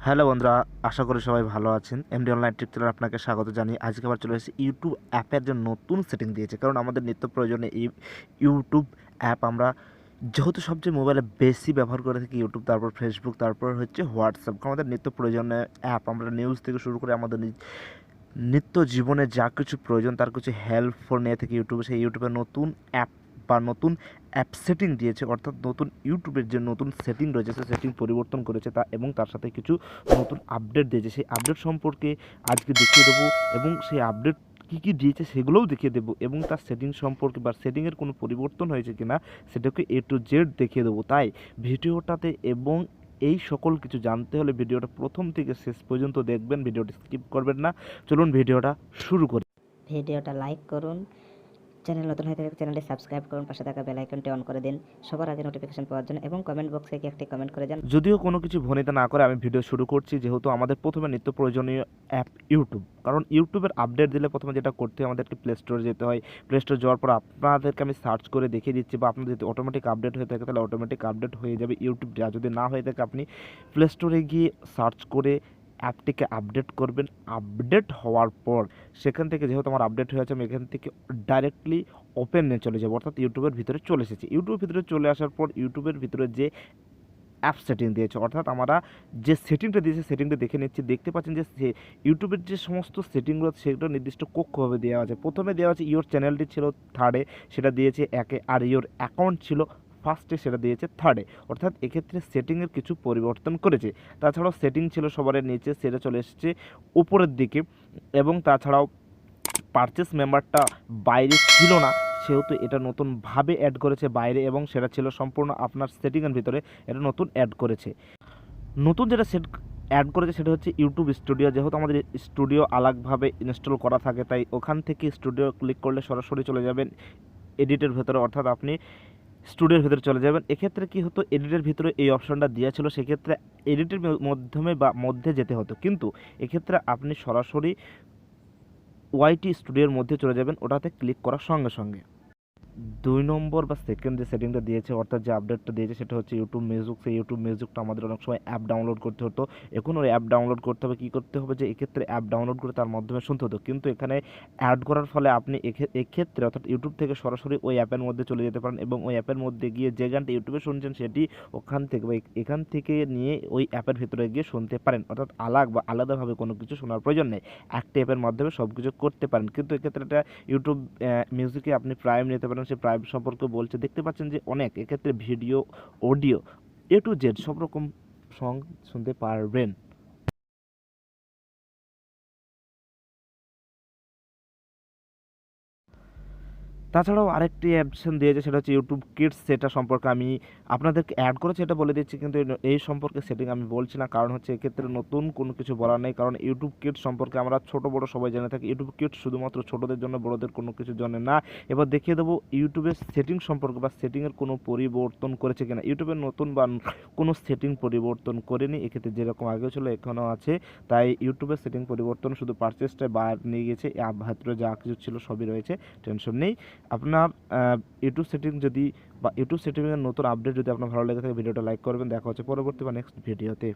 Hello বন্ধুরা, আশা করি সবাই ভালো আছেন। এমডি অনলাইন টিউটোরিয়ালে আপনাকে স্বাগত জানিয়ে আজকে আবার চলে এসেছি ইউটিউব অ্যাপের যে নতুন সেটিং দিয়েছে। কারণ আমাদের নিত্য প্রয়োজনে এই ইউটিউব অ্যাপ আমরা যেহেতু সবচেয়ে মোবাইলে বেশি ব্যবহার করে থাকি ইউটিউব, তারপর ফেসবুক, তারপর হচ্ছে হোয়াটসঅ্যাপ। আমাদের নিত্য প্রয়োজনীয় অ্যাপ, আমরা নিউজ থেকে শুরু করে আমাদের নিত্য জীবনে যা কিছু প্রয়োজন তার কিছু হেল্প ফর নিয়ে থেকে ইউটিউবে, সেই ইউটিউবের নতুন অ্যাপ বা নতুন অ্যাপ সেটিং দিয়েছে, অর্থাৎ নতুন ইউটিউবের যে নতুন সেটিং রয়েছে সেই সেটিং পরিবর্তন করেছে তা, এবং তার সাথে কিছু নতুন আপডেট দিয়েছে। সেই আপডেট সম্পর্কে আজকে দেখিয়ে দেবো, এবং সেই আপডেট কী কী দিয়েছে সেগুলোও দেখিয়ে দেবো, এবং তার সেটিং সম্পর্কে বা সেটিংয়ের কোনো পরিবর্তন হয়েছে কিনা সেটাকে A to Z দেখিয়ে দেবো। তাই ভিডিওটাতে এবং এই সকল কিছু জানতে হলে ভিডিওটা প্রথম থেকে শেষ পর্যন্ত দেখবেন, ভিডিওটি স্কিপ করবেন না। চলুন ভিডিওটা শুরু করি। ভিডিওটা লাইক করুন, চ্যানেল নতুন হয়ে থাকলে চ্যানেলটি সাবস্ক্রাইব করুন, পাশে থাকা বেল আইকনটি অন করে দিন সবার আগে নোটিফিকেশন পাওয়ার জন্য, এবং কমেন্ট বক্সে গিয়ে একটি কমেন্ট করে যান। যদিও কোনো কিছু ভনিতা না করে আমি ভিডিও শুরু করছি, যেহেতু আমাদের প্রথমে নিত্য প্রয়োজনীয় অ্যাপ ইউটিউব। কারণ ইউটিউবের আপডেট দিলে প্রথমে যেটা করতে হয় আমাদেরকে প্লে স্টোরে যেতে হয়। প্লে স্টোরে যাওয়ার পর আপনাদেরকে আমি সার্চ করে দেখিয়ে দিচ্ছি, বা আপনাদের যদি অটোমেটিক আপডেট হয়ে থাকে তাহলে অটোমেটিক আপডেট হয়ে যাবে ইউটিউব। যদি না হয়ে থাকে আপনি প্লে স্টোরে গিয়ে সার্চ করে অ্যাপটিকে আপডেট করবেন। আপডেট হওয়ার পর সেখান থেকে, যেহেতু আমার আপডেট হয়ে আছে, আমি এখান থেকে ডাইরেক্টলি ওপেনে চলে যাবো, অর্থাৎ ইউটিউবের ভিতরে চলে এসেছি। ইউটিউবের ভিতরে চলে আসার পর ইউটিউবের ভিতরে যে অ্যাপ সেটিং দিয়েছে, অর্থাৎ আমরা যে সেটিংটা দিয়েছে সেটিংটা দেখে নিচ্ছি। দেখতে পাচ্ছেন যে ইউটিউবের যে সমস্ত সেটিংগুলো সেগুলো নির্দিষ্ট কক্ষভাবে দেওয়া আছে। প্রথমে দেওয়া আছে ইওর চ্যানেলটি ছিল থার্ডে, সেটা দিয়েছে একে, আর ইওর অ্যাকাউন্ট ছিল ফার্স্টে, সেটা দিয়েছে থার্ডে। অর্থাৎ এক্ষেত্রে সেটিংয়ের কিছু পরিবর্তন করেছে। তাছাড়াও সেটিং ছিল সবার নিচে, সেটা চলে এসেছে উপরের দিকে, এবং তাছাড়াও পারচেস মেম্বারটা বাইরে ছিল না, সেহেতু এটা নতুনভাবে অ্যাড করেছে বাইরে, এবং সেটা ছিল সম্পূর্ণ আপনার সেটিংয়ের ভিতরে, এটা নতুন অ্যাড করেছে। নতুন যেটা অ্যাড করেছে সেটা হচ্ছে ইউটিউব স্টুডিও। যেহেতু আমাদের স্টুডিও আলাদাভাবে ইনস্টল করা থাকে, তাই ওখান থেকে স্টুডিও ক্লিক করলে সরাসরি চলে যাবেন এডিটের ভেতরে, অর্থাৎ আপনি স্টুডিওর ভিতরে চলে যাবেন। এক্ষেত্রে কী হতো, এডিটের ভিতরে এই অপশনটা দেওয়া ছিল, সেক্ষেত্রে এডিটের মাধ্যমে বা মধ্যে যেতে হতো, কিন্তু এক্ষেত্রে আপনি সরাসরি ওয়াইটি স্টুডিওর মধ্যে চলে যাবেন ওটাতে ক্লিক করার সঙ্গে সঙ্গে। 2 নম্বর বা সেকেন্ড যে সেটিংটা দিয়েছে, অর্থাৎ যে আপডেটটা দিয়েছে, সেটা হচ্ছে ইউটিউব মিউজিক। সেই ইউটিউব মিউজিকটা আমাদের অনেক সময় অ্যাপ ডাউনলোড করতে হতো। এখন ওই অ্যাপ ডাউনলোড করতে হবে, কী করতে হবে, যে এক্ষেত্রে অ্যাপ ডাউনলোড করে তার মাধ্যমে শুনতে হতো, কিন্তু এখানে অ্যাড করার ফলে আপনি এক্ষেত্রে অর্থাৎ ইউটিউব থেকে সরাসরি ওই অ্যাপের মধ্যে চলে যেতে পারেন, এবং ওই অ্যাপের মধ্যে গিয়ে যে গানটা ইউটিউবে শুনছেন সেটি ওখান থেকে বা এখান থেকে নিয়ে ওই অ্যাপের ভিতরে গিয়ে শুনতে পারেন। অর্থাৎ আলাদাভাবে কোনো কিছু শোনার প্রয়োজন নেই, একটা অ্যাপের মাধ্যমে সব কিছু করতে পারেন। কিন্তু এক্ষেত্রে এটা ইউটিউব মিউজিকে আপনি প্রাইম নিতে পারেন, সেই প্রাইম সম্পর্কে বলছে। দেখতে পাচ্ছেন যে অনেক, এক্ষেত্রে video, audio, A to Z সব রকম সং শুনতে পারবেন। তাছাড়াও আরেকটি অপশন দিয়েছে, সেটা হচ্ছে ইউটিউব কিডস। সেটা সম্পর্কে আমি আপনাদেরকে অ্যাড করেছে এটা বলে দিচ্ছি, কিন্তু এই সম্পর্কে সেটিং আমি বলছি না, কারণ হচ্ছে এক্ষেত্রে নতুন কোনো কিছু বলার নেই। কারণ ইউটিউব কিডস সম্পর্কে আমরা ছোট বড় সবাই জেনে থাকি। ইউটিউব কিডস শুধুমাত্র ছোটদের জন্য, বড়দের কোনো কিছু জন্য না। এবার দেখিয়ে দেবো ইউটিউবের সেটিং সম্পর্কে বা সেটিংয়ের কোনো পরিবর্তন করেছে কিনা। ইউটিউবের নতুন বা কোনো সেটিং পরিবর্তন করেনি, এক্ষেত্রে যেরকম আগেও ছিল এখনও আছে। তাই ইউটিউবের সেটিং পরিবর্তন শুধু পারচেসটা বাইরে নিয়ে গেছে, অ্যাপ ভিতরে যা কিছু ছিল সবই রয়েছে, টেনশন নেই। আপনার ইউটিউব সেটিং যদি বা ইউটিউব সেটিংয়ের নতুন আপডেট যদি আপনার ভালো লেগে থাকে, ভিডিওটা লাইক করবেন। দেখা হচ্ছে পরবর্তী বা নেক্সট ভিডিওতে।